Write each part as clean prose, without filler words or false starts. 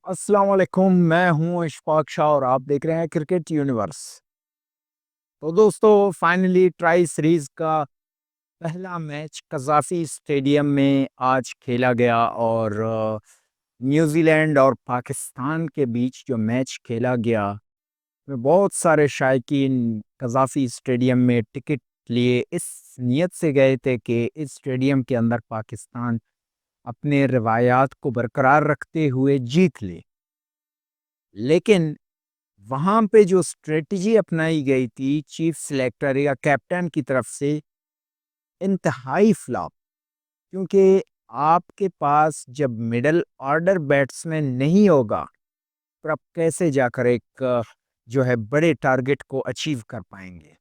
السلام علیکم، میں ہوں اشفاق شاہ اور آپ دیکھ رہے ہیں کرکٹ یونیورس۔ تو دوستو، فائنلی ٹرائی سیریز کا پہلا میچ قذافی اسٹیڈیم میں آج کھیلا گیا اور نیوزی لینڈ اور پاکستان کے بیچ جو میچ کھیلا گیا میں بہت سارے شائقین قذافی اسٹیڈیم میں ٹکٹ لیے اس نیت سے گئے تھے کہ اس اسٹیڈیم کے اندر پاکستان اپنے روایات کو برقرار رکھتے ہوئے جیت لے، لیکن وہاں پہ جو اسٹریٹجی اپنائی گئی تھی چیف سلیکٹر یا کیپٹن کی طرف سے، انتہائی فلاپ۔ کیونکہ آپ کے پاس جب مڈل آرڈر بیٹسمین نہیں ہوگا تو آپ کیسے جا کر ایک جو ہے بڑے ٹارگٹ کو اچیو کر پائیں گے،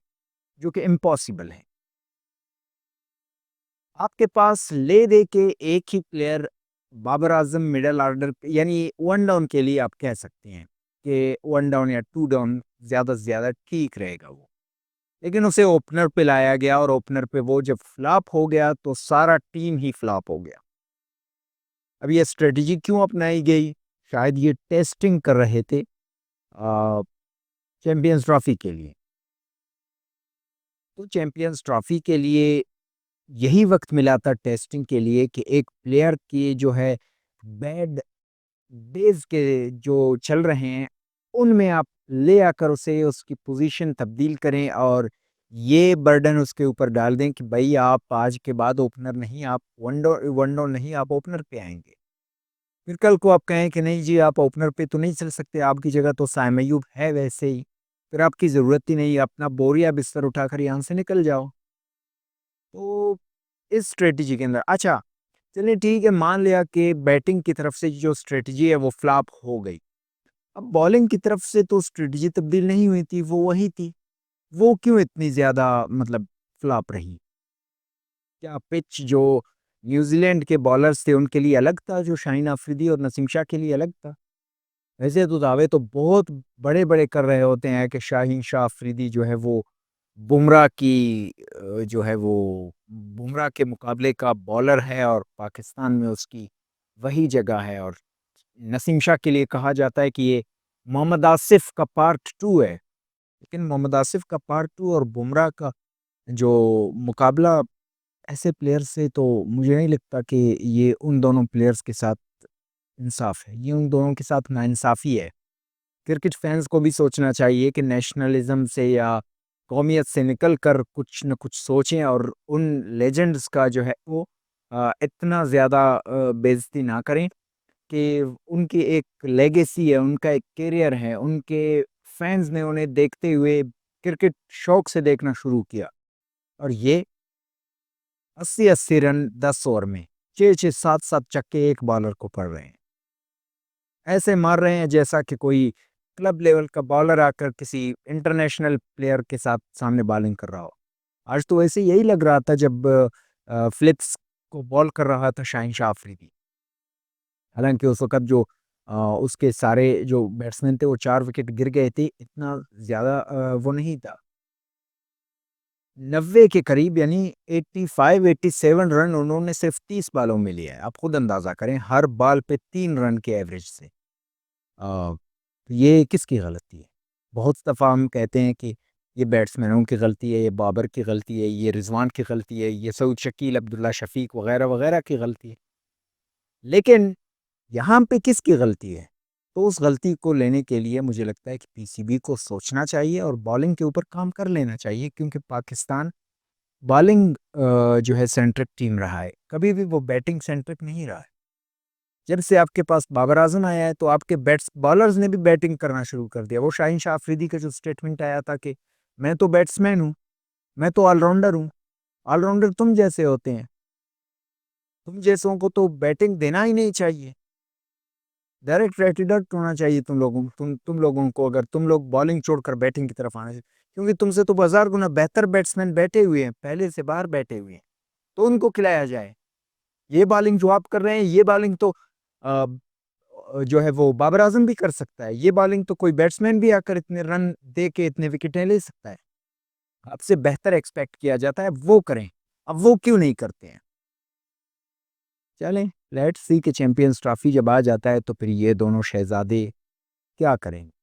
جو کہ امپاسبل ہے۔ آپ کے پاس لے دے کے ایک ہی player Babar Azam middle order یعنی ون ڈاؤن کے لیے آپ کہہ سکتے ہیں کہ ون ڈاؤن یا ٹو ڈاؤن زیادہ سے زیادہ ٹھیک رہے گا وہ، لیکن اسے اوپنر پہ لایا گیا اور اوپنر پہ وہ جب فلاپ ہو گیا تو سارا ٹیم ہی فلاپ ہو گیا۔ اب یہ اسٹریٹجی کیوں اپنائی گئی؟ شاید یہ ٹیسٹنگ کر رہے تھے چیمپئنز ٹرافی کے لیے۔ تو چیمپئنز ٹرافی کے لیے یہی وقت ملا تھا ٹیسٹنگ کے لیے کہ ایک پلیئر کی جو ہے بیڈ ڈیز کے جو چل رہے ہیں ان میں آپ لے آ کر اسے اس کی پوزیشن تبدیل کریں اور یہ برڈن اس کے اوپر ڈال دیں کہ بھائی آپ آج کے بعد اوپنر نہیں، آپ ون ڈاؤن نہیں، آپ اوپنر پہ آئیں گے۔ پھر کل کو آپ کہیں کہ نہیں جی آپ اوپنر پہ تو نہیں چل سکتے، آپ کی جگہ تو سائم ایوب ہے ویسے ہی، پھر آپ کی ضرورت ہی نہیں، اپنا بوریا بستر اٹھا کر یہاں سے نکل جاؤ۔ تو اس اسٹریٹجی کے اندر اچھا چلیں ٹھیک ہے، مان لیا کہ بیٹنگ کی طرف سے جو اسٹریٹجی ہے وہ فلاپ ہو گئی، اب بالنگ کی طرف سے تو اسٹریٹجی تبدیل نہیں ہوئی تھی، وہ وہی تھی، وہ کیوں اتنی زیادہ فلاپ رہی؟ کیا پچ جو نیوزی لینڈ کے بالرز تھے ان کے لیے الگ تھا جو شاہین آفریدی اور نسیم شاہ کے لیے الگ تھا؟ ویسے تو دعوے تو بہت بڑے بڑے کر رہے ہوتے ہیں کہ شاہین شاہ آفریدی جو ہے وہ بمراہ کی جو ہے وہ بمراہ کے مقابلے کا بالر ہے اور پاکستان میں اس کی وہی جگہ ہے، اور نسیم شاہ کے لیے کہا جاتا ہے کہ یہ محمد آصف کا پارٹ 2 ہے، لیکن محمد آصف کا پارٹ 2 اور بمراہ کا جو مقابلہ ایسے پلیئر سے، تو مجھے نہیں لگتا کہ یہ ان دونوں پلیئرز کے ساتھ انصاف ہے، یہ ان دونوں کے ساتھ ناانصافی ہے۔ کرکٹ فینز کو بھی سوچنا چاہیے کہ نیشنلزم سے یا قومیت سے نکل کر کچھ نہ کچھ سوچیں اور ان لیجنڈز کا جو ہے وہ اتنا زیادہ بے عزتی نہ کریں کہ ان کی ایک لیگیسی ہے، ان کا ایک کیریئر ہے، ان کے فینز نے انہیں دیکھتے ہوئے کرکٹ شوق سے دیکھنا شروع کیا، اور یہ 80 رن 10 اوور میں 6 7 چکے ایک بالر کو پڑ رہے ہیں، ایسے مار رہے ہیں جیسا کہ کوئی کلب لیول کا بالر آ کر کسی انٹرنیشنل پلیئر کے ساتھ سامنے بالنگ کر رہا ہو۔ آج تو ایسے یہی لگ رہا تھا جب فلپس کو بال کر رہا تھا شاہین شاہ آفریدی، حالانکہ اس وقت جو اس کے سارے جو بیٹسمین تھے وہ 4 وکٹ گر گئے تھے، اتنا زیادہ وہ نہیں تھا، 90 کے قریب یعنی 85 87 رن انہوں نے صرف 30 بالوں میں لیا ہے۔ آپ خود اندازہ کریں، ہر بال پہ 3 رن کے ایوریج سے، یہ کس کی غلطی ہے؟ بہت دفعہ ہم کہتے ہیں کہ یہ بیٹسمینوں کی غلطی ہے، یہ بابر کی غلطی ہے، یہ رضوان کی غلطی ہے، یہ سعود شکیل، عبداللہ شفیق وغیرہ وغیرہ کی غلطی ہے، لیکن یہاں پہ کس کی غلطی ہے؟ تو اس غلطی کو لینے کے لیے مجھے لگتا ہے کہ پی سی بی کو سوچنا چاہیے اور بالنگ کے اوپر کام کر لینا چاہیے، کیونکہ پاکستان بالنگ جو ہے سینٹرک ٹیم رہا ہے، کبھی بھی وہ بیٹنگ سینٹرک نہیں رہا ہے۔ جب سے آپ کے پاس بابر اعظم آیا ہے تو آپ کے بالرز نے بھی بیٹنگ کرنا شروع کر دیا۔ وہ شاہین شاہ آفریدی کا جو سٹیٹمنٹ آیا تھا کہ میں تو بیٹسمین ہوں، میں تو آل راؤنڈر ہوں، آل راؤنڈر تم جیسے ہوتے ہیں، تم جیسوں کو تو بیٹنگ دینا ہی نہیں چاہیے، ڈائریکٹ ریٹیڈرٹ ہونا چاہیے تم لوگوں کو، اگر تم لوگ بالنگ چھوڑ کر بیٹنگ کی طرف آنا چاہیے، کیونکہ تم سے تو 1000 گنا بہتر بیٹسمین بیٹھے ہوئے ہیں، پہلے سے باہر بیٹھے ہوئے ہیں، تو ان کو کھلایا جائے۔ یہ بالنگ جو آپ کر رہے ہیں، یہ بالنگ تو جو ہے وہ بابر اعظم بھی کر سکتا ہے، یہ بالنگ تو کوئی بیٹسمین بھی آ کر اتنے رن دے کے اتنے وکٹیں لے سکتا ہے، آپ سے بہتر ایکسپیکٹ کیا جاتا ہے وہ کریں، اب وہ کیوں نہیں کرتے ہیں؟ چلیں لیٹس سی کہ چیمپئنز ٹرافی جب آ جاتا ہے تو پھر یہ دونوں شہزادے کیا کریں گے؟